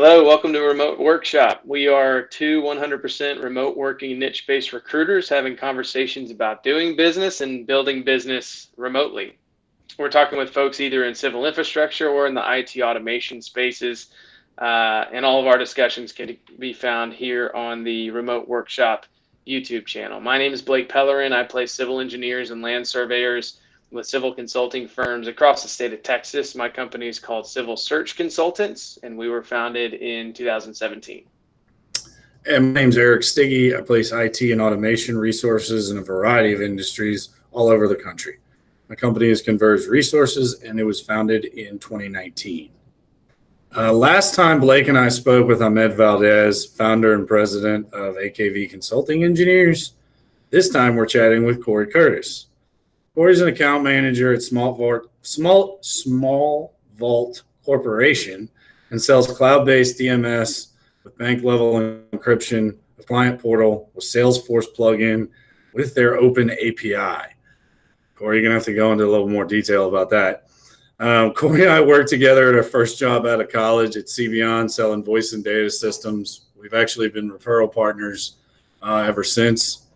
Hello, welcome to Remote Workshop. We are two 100% remote working niche based recruiters having conversations about doing business and building business remotely. We're talking with folks either in civil infrastructure or in the IT automation spaces. And all of our discussions can be found here on the Remote Workshop YouTube channel. My name is Blake Pellerin. I place civil engineers and land surveyors with civil consulting firms across the state of Texas. My company is called Civil Search Consultants, and we were founded in 2017. And my name's Eric Stigge. I place IT and automation resources in a variety of industries all over the country. My company is Converge Resources, and it was founded in 2019. Last time, Blake and I spoke with Ahmed Valdez, founder and president of AKV Consulting Engineers. This time, we're chatting with Korey Curtis. Korey's an account manager at Small Vault Corporation and sells cloud-based DMS with bank-level encryption, a client portal, with Salesforce plugin with their open API. Korey, you're going to have to go into a little more detail about that. Korey and I worked together at our first job out of college at CBON selling voice and data systems. We've actually been referral partners ever since.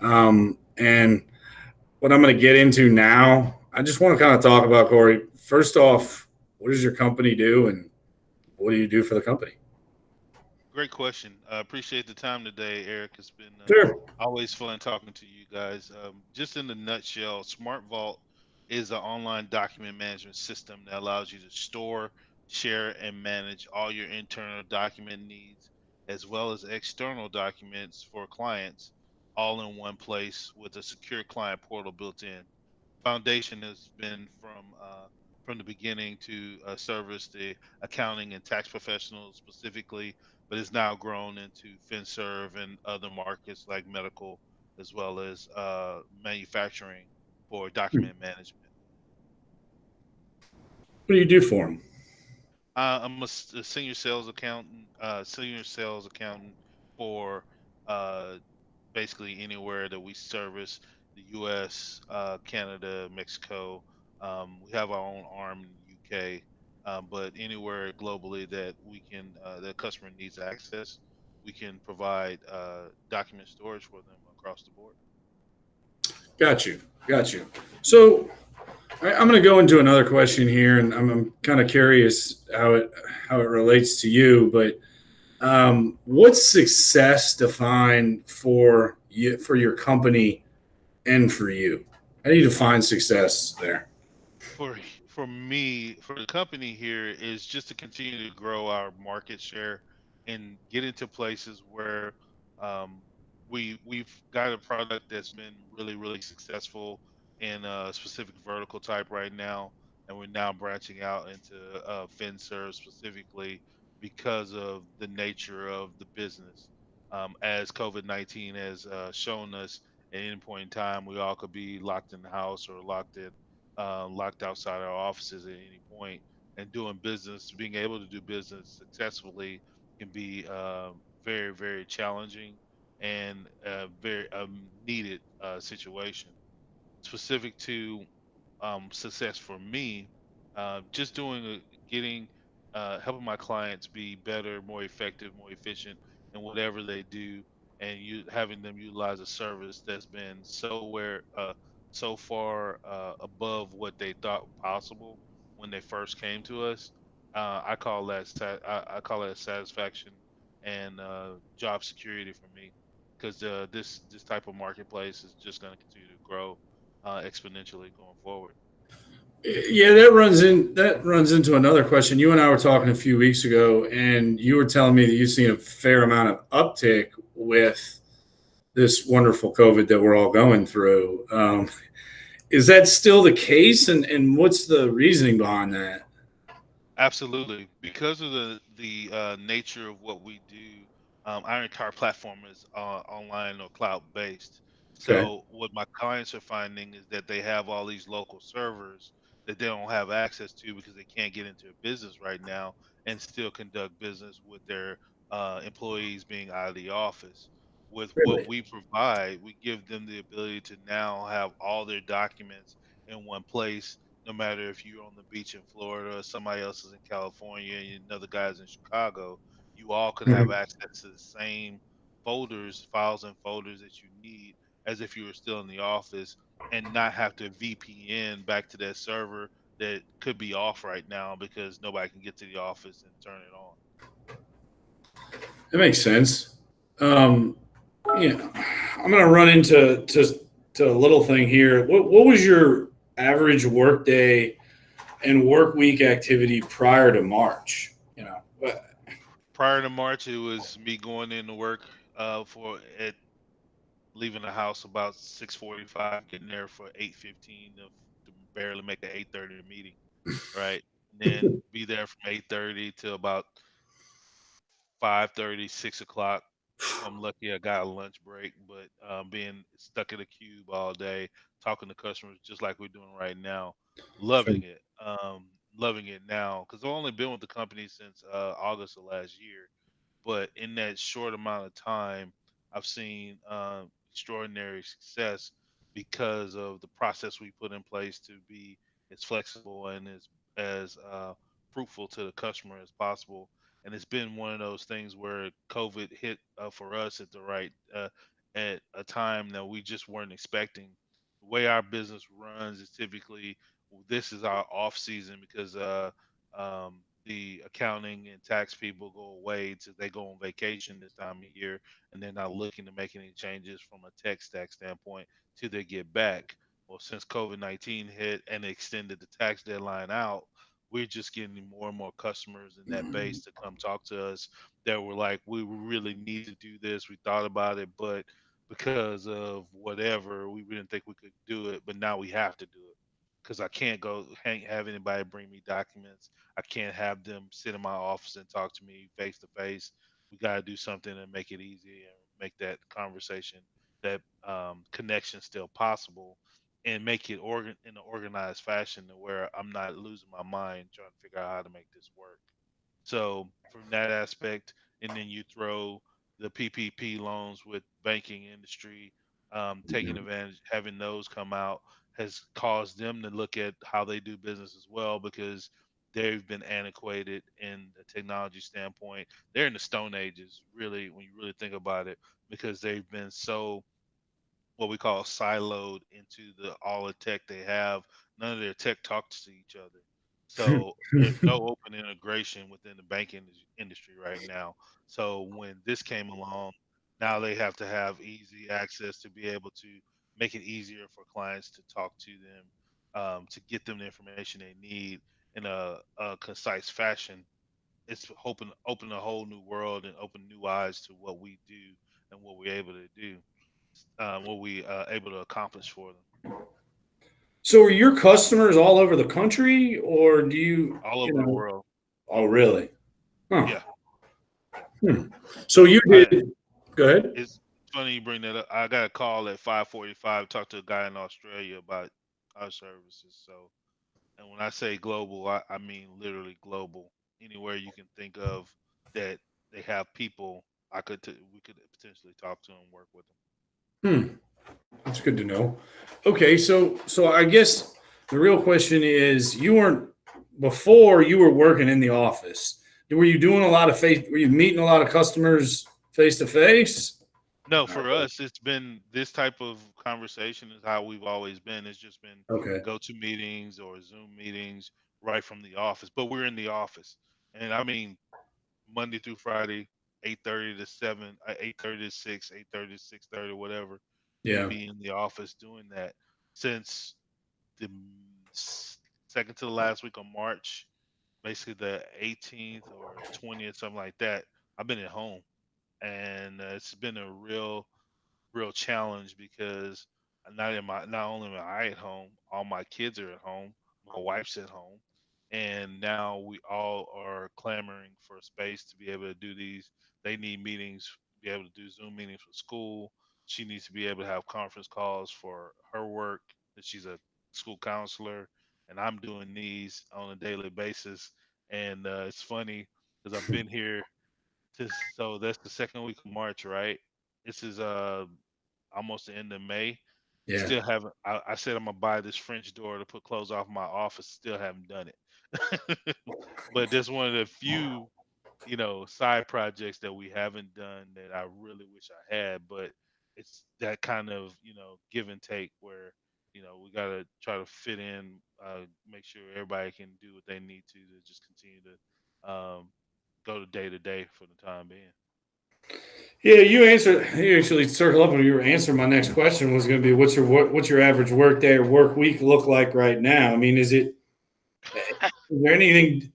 And what I'm going to get into now, I just want to kind of talk about, Korey. First off, what does your company do and what do you do for the company? Great question. I appreciate the time today, Eric. It's been Sure. always fun talking to you guys. Just in a nutshell, SmartVault is an online document management system that allows you to store, share, and manage all your internal document needs, as well as external documents for clients, all in one place with a secure client portal built in. Foundation has been from the beginning to service the accounting and tax professionals specifically, but it's now grown into FinServe and other markets like medical, as well as manufacturing for document management. What do you do for them? I'm a senior sales accountant for uh, basically anywhere that we service the U.S., Canada, Mexico. We have our own arm in the U.K., but anywhere globally that the customer needs access, we can provide document storage for them across the board. Got you. So I'm going to go into another question here, and I'm kind of curious how it relates to you. But what's success defined for you, for your company and for you? How do you define success there? For for me, for the company here, is just to continue to grow our market share and get into places where um, we've got a product that's been really successful in a specific vertical type right now, and we're now branching out into FinServe specifically because of the nature of the business. As COVID-19 has shown us, at any point in time, we all could be locked in the house or locked outside our offices at any point, and doing business, being able to do business successfully can be very challenging and very needed situation. Specific to success for me, just getting, helping my clients be better, more effective, more efficient in whatever they do, and you having them utilize a service that's been so far above what they thought possible when they first came to us. I call that satisfaction and job security for me, because this type of marketplace is just going to continue to grow exponentially going forward. Yeah, that runs into another question. You and I were talking a few weeks ago, and you were telling me that you've seen a fair amount of uptick with this wonderful COVID that we're all going through. Is that still the case? And what's the reasoning behind that? Absolutely, because of the nature of what we do, our entire platform is online or cloud based. Okay. So what my clients are finding is that they have all these local servers that they don't have access to because they can't get into a business right now and still conduct business with their employees being out of the office. With what Really? we provide, we give them the ability to now have all their documents in one place, no matter if you're on the beach in Florida or somebody else is in California and another guy's in Chicago, you all could have Mhm. access to the same folders, files and folders that you need as if you were still in the office and not have to VPN back to that server that could be off right now because nobody can get to the office and turn it on. That makes sense. Um, yeah, I'm gonna run into to a little thing here. What was your average work day and work week activity prior to March? Prior to March, it was me going into work for at leaving the house about 6:45, getting there for 8:15 to barely make an 8:30 meeting, right? And then be there from 8:30 to about 5:30, 6 o'clock. If I'm lucky, I got a lunch break, but being stuck in a cube all day, talking to customers just like we're doing right now, loving it. Loving it now because I've only been with the company since August of last year, but in that short amount of time, I've seen extraordinary success because of the process we put in place to be as flexible and as fruitful to the customer as possible. And it's been one of those things where COVID hit for us at the right at a time that we just weren't expecting. The way our business runs is typically this is our off season because the accounting and tax people go away to they go on vacation this time of year and they're not looking to make any changes from a tech stack standpoint till they get back. Well, since COVID-19 hit and extended the tax deadline out, we're just getting more and more customers in that base to come talk to us that were like, we really need to do this. We thought about it, but because of whatever, we didn't think we could do it, but now we have to do it because I can't have anybody bring me documents. I can't have them sit in my office and talk to me face to face. We got to do something and make it easy and make that conversation, that connection still possible, and make it in an organized fashion to where I'm not losing my mind trying to figure out how to make this work. So from that aspect, and then you throw the PPP loans with banking industry, taking advantage, having those come out has caused them to look at how they do business as well because they've been antiquated in a technology standpoint. They're in the Stone Ages, really, when you really think about it, because they've been so what we call siloed into the all the tech they have. None of their tech talks to each other. So there's no open integration within the banking industry right now. So when this came along, now they have to have easy access to be able to make it easier for clients to talk to them, to get them the information they need in a concise fashion. It's open a whole new world and open new eyes to what we do and what we're able to do, what we able to accomplish for them So are your customers all over the country, or do you, all over the world. oh, really? Huh. Yeah, yeah. Hmm. So you I did, go ahead. it's funny you bring that up. I got a call at 5:45. Talked to a guy in Australia about our services. So, and when I say global, I mean literally global. Anywhere you can think of that they have people, we could potentially talk to and work with them. Hmm. That's good to know. Okay, so I guess the real question is, you weren't before you were working in the office. Were you doing a lot of face? Were you meeting a lot of customers face to face? No, Not for really. us, it's been this type of conversation is how we've always been. It's just been Okay. go-to meetings or Zoom meetings right from the office. But we're in the office, and I mean Monday through Friday, 8:30 to 7, 8:30 to 6, 8:30 to 6:30, whatever. We'll Yeah. be in the office doing that since the second to the last week of March, basically the 18th or 20th, something like that. I've been at home, and it's been a real challenge because not only am I at home, all my kids are at home, my wife's at home, and now we all are clamoring for a space to be able to do these. They need meetings, be able to do Zoom meetings for school. She needs to be able to have conference calls for her work. That she's a school counselor, and I'm doing these on a daily basis. And it's funny because I've been here so that's the second week of March, right? This is almost the end of May. Yeah. Still haven't. I said I'm gonna buy this French door to put clothes off my office. Still haven't done it. But that's one of the few, side projects that we haven't done that I really wish I had. But it's that kind of, give and take where, we gotta try to fit in, make sure everybody can do what they need to just continue to go to day for the time being. Yeah, you actually circle up when you were answering my next question was going to be what's your average work day or work week look like right now? I mean, is there anything,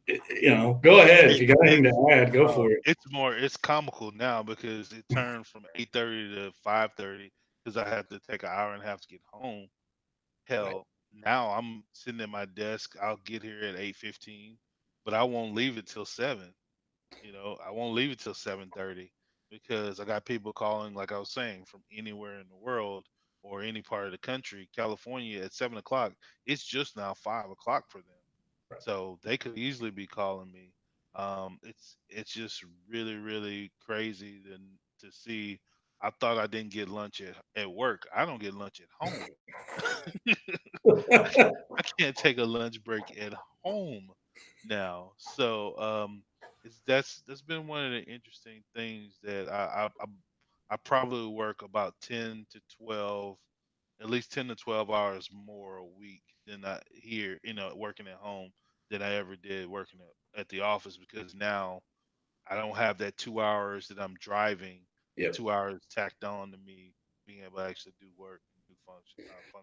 go ahead. If It, you got it, anything to add, go for it. it's comical now because it turned from 8:30 to 5:30 because I had to take an hour and a half to get home. Hell, now I'm sitting at my desk. I'll get here at 8:15, but I won't leave it till 7. I won't leave it till 7:30 because I got people calling, like I was saying, from anywhere in the world or any part of the country. California at 7 o'clock, it's just now 5 o'clock for them, so they could easily be calling me. It's just really really crazy to see. I thought I didn't get lunch at work. I don't get lunch at home. I can't take a lunch break at home now. So that's been one of the interesting things that I probably work about 10 to 12, at least 10 to 12 hours more a week than I here, working at home than I ever did working at the office because now I don't have that 2 hours that I'm driving, the Yep. 2 hours tacked on to me being able to actually do work and do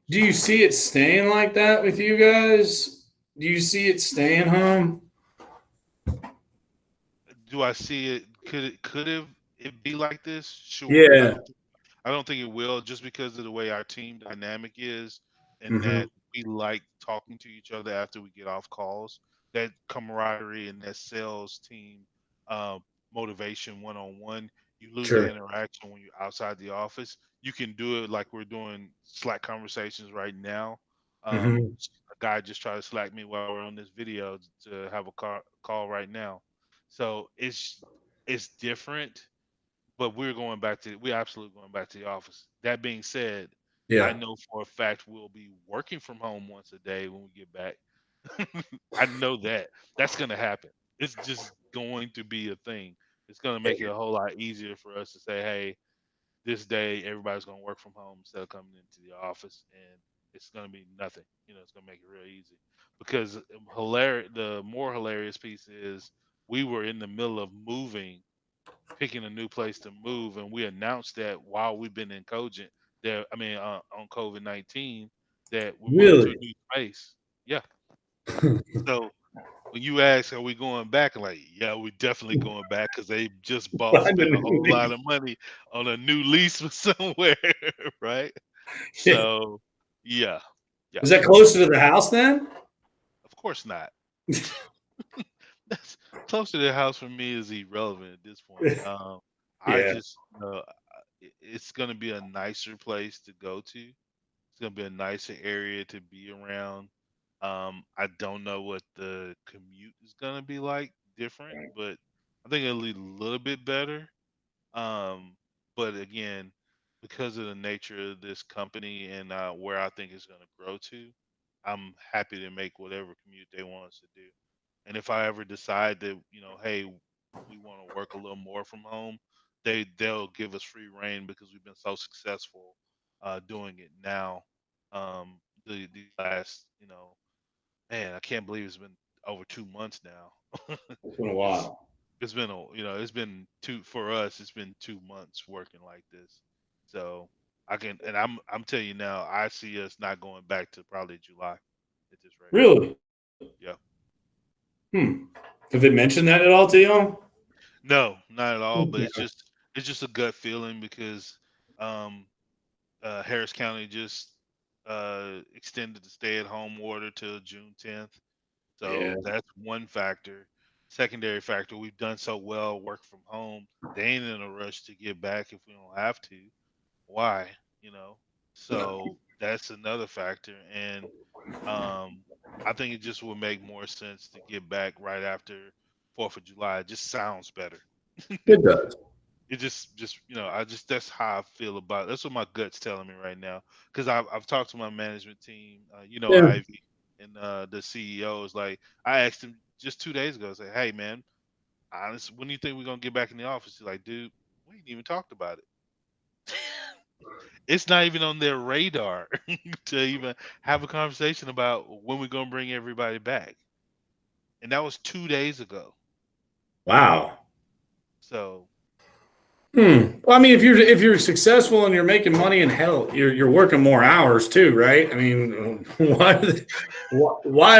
Do function. you see it staying like that with you guys? Do you see it staying home? Do I see it? Could it be like this? Sure. Yeah. I don't think it will, just because of the way our team dynamic is, and Hmm. that we like talking to each other after we get off calls. That camaraderie and that sales team uh, motivation one on one. You lose that Sure. interaction when you're outside the office. You can do it like we're doing Slack conversations right now. Hmm. A guy just tried to Slack me while we're on this video to have a call right now. So it's different, but we're absolutely going back to the office. That being said, I Yeah. know for a fact we'll be working from home once a day when we get back. I know that that's going to happen. It's just going to be a thing. It's going to make it a whole lot easier for us to say, hey, this day everybody's going to work from home instead of coming into the office, and it's going to be nothing. It's going to make it real easy. Because the more hilarious piece is we were in the middle of picking a new place to move, and we announced that while we've been in Cogent, that I mean on COVID-19, that we're moving to a Really? new space. Yeah. So when you ask, are we going back? I'm like, yeah, we're definitely going back because they just spent a whole lot of money on a new lease for somewhere, right? Yeah. So yeah, yeah, Is that we're closer to the house then? of course not. That's closer to the house for me is irrelevant at this point. I Yeah. just it's gonna be a nicer place to go to. It's gonna be a nicer area to be around. I don't know what the commute is gonna be like different, but I think it'll be a little bit better. Um, but again, because of the nature of this company and where I think it's gonna grow to, I'm happy to make whatever commute they want us to do. And if I ever decide that, hey, we want to work a little more from home, they'll give us free reign because we've been so successful doing it now. The last, man, I can't believe it's been over 2 months now. It's been a it's while. it's been it's been two for us. It's been 2 months working like this. So I'm telling you now, I see us not going back to probably July at this rate. Really? Yeah. Hmm. Have they mentioned that at all to you? No, not at all. But Yeah. it's just a gut feeling because um, Harris County just extended the stay-at-home order till June 10th. Yeah. So that's one factor. Secondary factor, we've done so well work from home. They ain't in a rush to get back if we don't have to. Why? You know. So that's another factor, and um, I think it just would make more sense to get back right after 4th of July. It just sounds better. It does. it just that's how I feel about it. That's what my gut's telling me right now. Because I've talked to my management team, Yeah. Ivy and the CEOs. Like I asked him just 2 days ago, I said, "Hey man, honestly, when do you think we're gonna get back in the office?" He's like, "Dude, we ain't even talked about it. It's not even on their radar to even have a conversation about when we're gonna bring everybody back." And that was 2 days ago. Wow. So Well, I mean, if you're successful and you're making money, and hell, you're working more hours too, right? I mean, why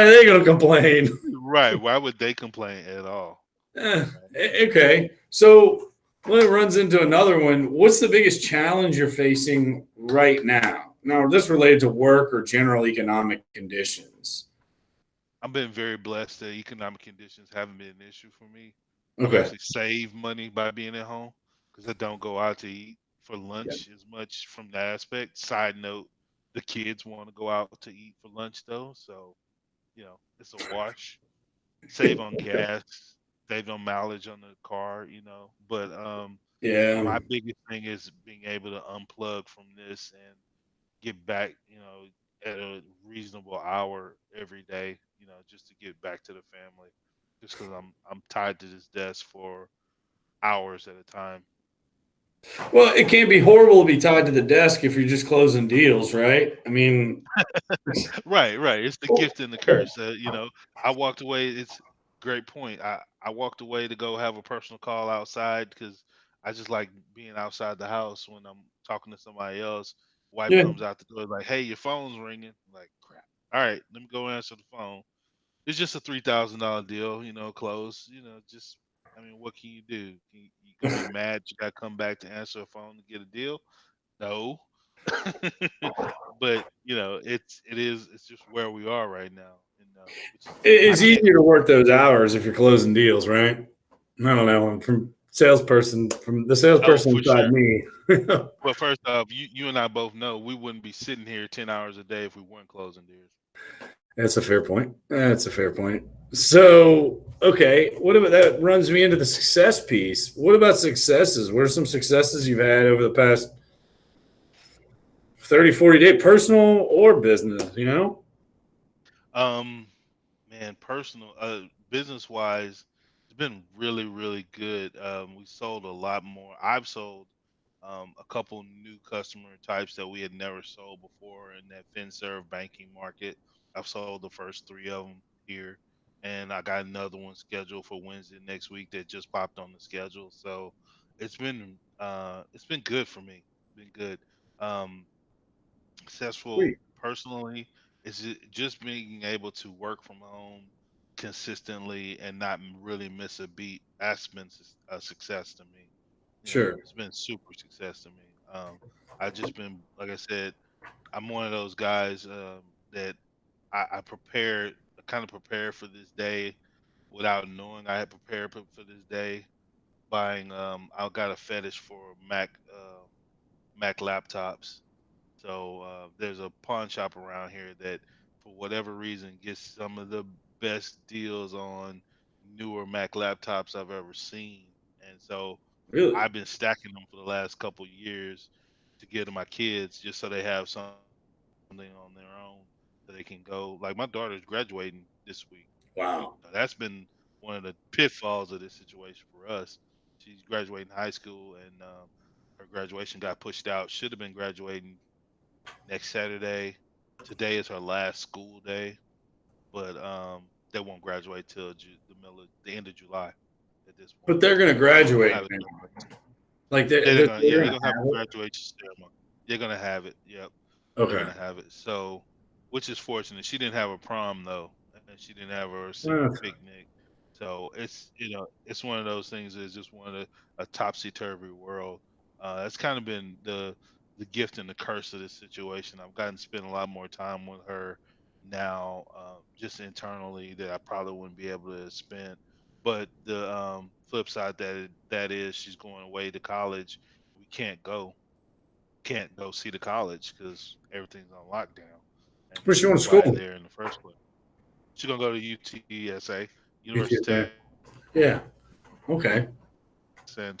are they going to complain? right, why would they complain at all? Eh, Right. okay, so when it runs into another one, what's the biggest challenge you're facing right now? Now, this related to work or general economic conditions. I've been very blessed that economic conditions haven't been an issue for me. I've Okay. actually saved money by being at home because I don't go out to eat for lunch as much from that aspect. Side note, the kids want to go out to eat for lunch though, so it's a wash. Save on gas, save on mileage on the car, But Yeah. my biggest thing is being able to unplug from this and get back, at a reasonable hour every day, just to get back to the family. Just because I'm tied to this desk for hours at a time. Well, it can't be horrible to be tied to the desk if you're just closing deals, right? I mean, Right, right. It's the gift and the curse. I walked away. It's great point. I walked away to go have a personal call outside because I just like being outside the house when I'm talking to somebody else. Wife yeah. comes out the door like, "Hey, your phone's ringing." I'm like, crap. All right, let me go answer the phone. It's just a $3,000 deal, close. Just I mean, what can you do? You gonna be mad you gotta come back to answer a phone to get a deal? No. But it's just where we are right now, and which is I It's can't. easier to work those hours if you're closing deals, right? I don't know. I'm from the Oh, salesperson for inside sure. me. Well, first off, you and I both know we wouldn't be sitting here 10 hours a day if we weren't closing deals. That's a fair point. That's a fair point. So, okay, what about that runs me into the success piece? What about successes? What are some successes you've had over the past 30, 40 day personal or business, you know? Um, Man, business wise, it's been really, really good. We sold a lot more. I've sold a couple new customer types that we had never sold before in that FinServe banking market. I've sold the first three of them here, and I got another one scheduled for Wednesday next week that just popped on the schedule. So it's been good for me. Been good. Um, Successful Sweet. personally is just being able to work from home consistently and not really miss a beat. That's been a success to me. Sure. It's been super success to me. I just been, like I said, I'm one of those guys that I prepared, kind of prepared for this day without knowing I had prepared for this day. Buying, I got a fetish for Mac laptops, so there's a pawn shop around here that, for whatever reason, gets some of the best deals on newer Mac laptops I've ever seen. And so Really? I've been stacking them for the last couple years to give to my kids just so they have something on their own so they can go. Like my daughter's graduating this week. Wow. That's been one of the pitfalls of this situation for us. She's graduating high school, and her graduation got pushed out. Should have been graduating next Saturday. Today is her last school day, but they won't graduate till the end of July at this But point. they're going to So we won't graduate. have a Man. graduation. Like Yeah, they're they're going to gonna have have a it. graduation ceremony. They're gonna have it. Yep, they're Okay. gonna have it. So, which is fortunate. She didn't have a prom though, and she didn't have her senior Uh, picnic. So it's one of those things. It's just one of a topsy turvy world. That's kind of been the gift and the curse of this situation. I've gotten to spend a lot more time with her now, just internally, that I probably wouldn't be able to spend. But the flip side that is she's going away to college. We can't go see the college because everything's on lockdown, and where's she going to that's why school? they're in the first place. She's gonna go to UTSA, University UTSA. of Yeah. Okay. San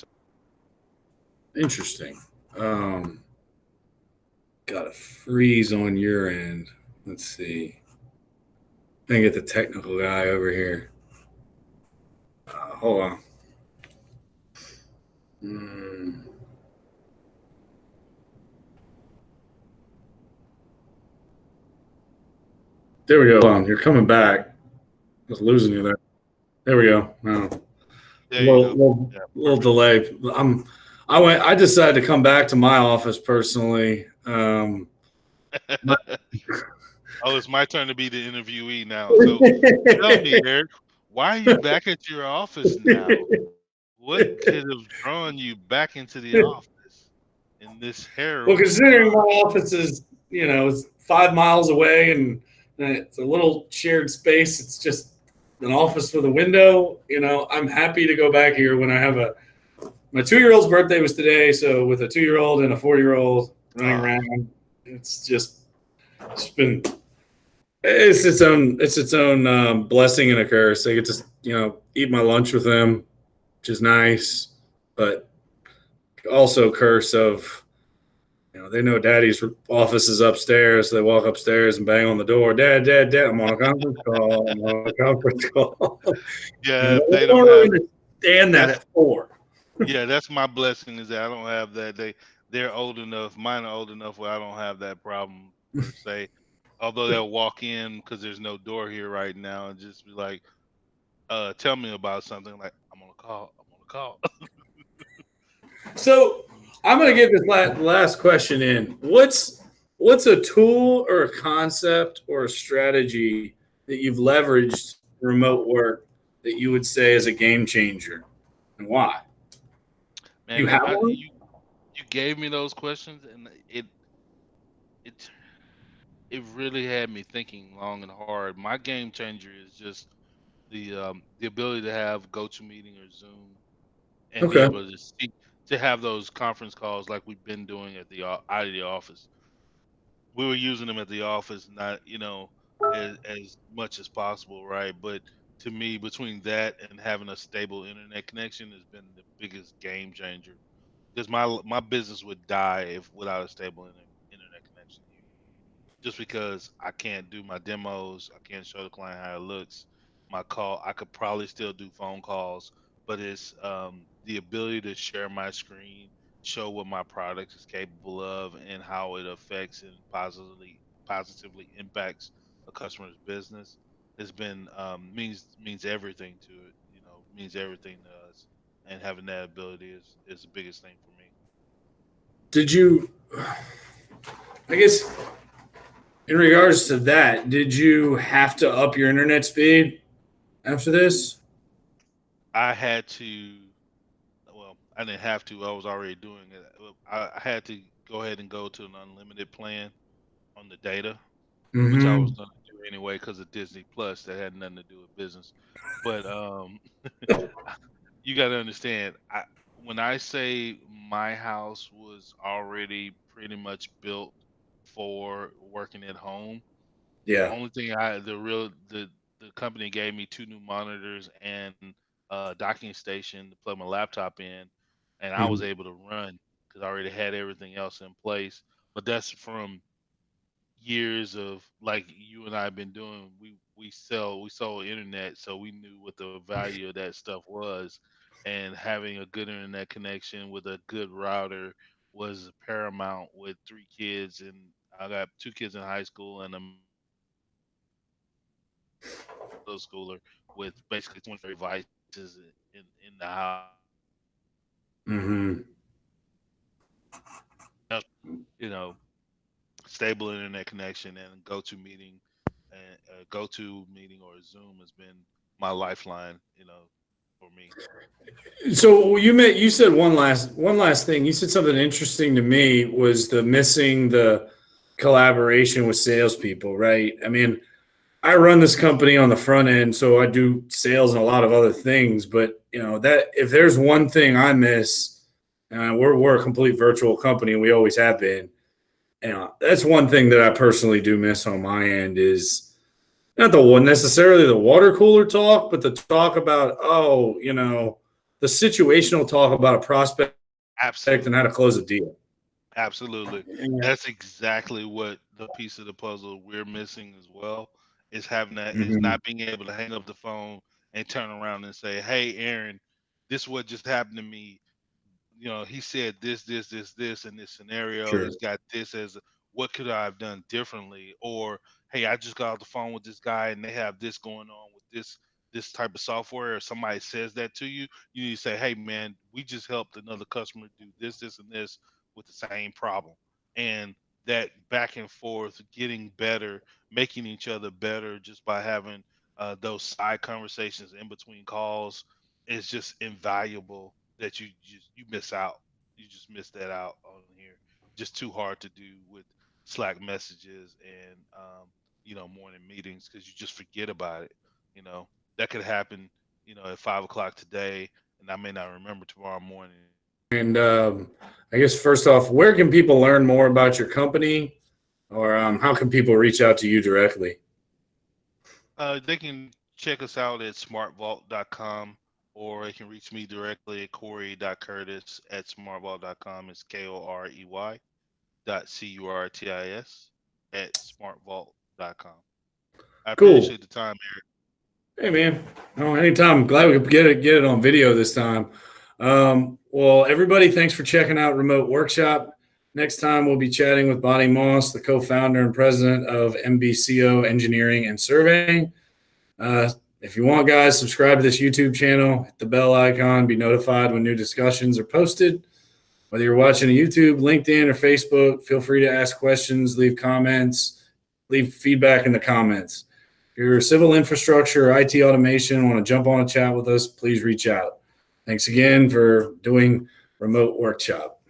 Interesting. Got a freeze on your end. Let's see. I get the technical guy over here. Hold on. There we go. Hold on. You're coming back. I was losing you there. There we go. No. There you go. Little delay. I decided to come back to my office personally. Oh, it's my turn to be the interviewee now. So tell me, Eric, why are you back at your office now? What could have drawn you back into the office in this Well, considering my office is, it's 5 miles away and it's a little shared space. It's just an office with a window. I'm happy to go back here when I have my 2-year-old's birthday was today. So with a 2-year-old and a 4-year-old running around, it's its own blessing and a curse. I get to, eat my lunch with them, which is nice, but also curse of, they know daddy's office is upstairs. So they walk upstairs and bang on the door. Dad, I'm on a conference call. Yeah, they don't understand that at 4. Yeah, that's my blessing is that I don't have that. They're old enough. Mine are old enough where I don't have that problem per se. Although they'll walk in because there's no door here right now and just be like, tell me about something. Like, I'm on a call. So I'm going to get this last question in. What's a tool or a concept or a strategy that you've leveraged in remote work that you would say is a game changer, and why? Man, you gave me those questions, and it really had me thinking long and hard. My game changer is just the ability to have GoToMeeting or Zoom and be able to have those conference calls like we've been doing out of the office. We were using them at the office, not as much as possible, right? But to me, between that and having a stable internet connection has been the biggest game changer. Because my business would die without a stable internet connection here. Just because I can't do my demos, I can't show the client how it looks. I could probably still do phone calls, but it's the ability to share my screen, show what my product is capable of, and how it affects and positively impacts a customer's business has been means everything to it. Means everything to us, and having that ability is the biggest thing for me. Did you? I guess. In regards to that, did you have to up your internet speed after this? I had to. Well, I didn't have to. I was already doing it. I had to go ahead and go to an unlimited plan on the data, which I was going to do anyway because of Disney Plus. That had nothing to do with business. But you got to understand, when I say my house was already pretty much built for working at home. The Yeah. only thing the company gave me 2 new monitors and a docking station to plug my laptop in, and I was able to run because I already had everything else in place. But that's from years of like you and I have been doing. We sold internet, so we knew what the value of that stuff was, and having a good internet connection with a good router was paramount. With 3 kids, and I got 2 kids in high school and a middle schooler with basically 24 devices in the house. You know, stable internet connection and GoToMeeting or Zoom has been my lifeline. For me. So you said one last thing. You said something interesting to me was missing the collaboration with salespeople, right? I mean, I run this company on the front end, so I do sales and a lot of other things. But that if there's one thing I miss, we're a complete virtual company, and we always have been. That's one thing that I personally do miss on my end is not necessarily the water cooler talk, but the talk about the situational talk about a prospect Absolutely. and how to close a deal. Absolutely. Yeah. That's exactly what the piece of the puzzle we're missing as well, is having that, is Mhm. not being able to hang up the phone and turn around and say, "Hey, Aaron, this is what just happened to me. He said this in this scenario. Sure. He's got this as what could I have done differently? Or, hey, I just got off the phone with this guy and they have this going on with this type of software, or somebody says that to you, you need to say, hey man, we just helped another customer do this and this with the same problem. And that back and forth, getting better, making each other better just by having those side conversations in between calls is just invaluable, that you miss out. You just miss that out on here. Just too hard to do with Slack messages and morning meetings, because you just forget about it. You know that could happen. At 5 o'clock today, and I may not remember tomorrow morning. And I guess first off, where can people learn more about your company, or how can people reach out to you directly? They can check us out at smartvault.com, or they can reach me directly at Korey.Curtis at smartvault.com. It's KOREY.CURTIS at smartvault.com. I Cool. appreciate the time, Eric. Hey man, oh, anytime. Glad we could get it on video this time. Well, everybody, thanks for checking out Remote Workshop. Next time we'll be chatting with Bonnie Moss, the co-founder and president of MBCO Engineering and Surveying. If you want, guys, subscribe to this YouTube channel, hit the bell icon, be notified when new discussions are posted. Whether you're watching on YouTube, LinkedIn, or Facebook, feel free to ask questions, leave comments, leave feedback in the comments. If you're civil infrastructure or IT automation, want to jump on a chat with us, please reach out. Thanks again for doing Remote Workshop.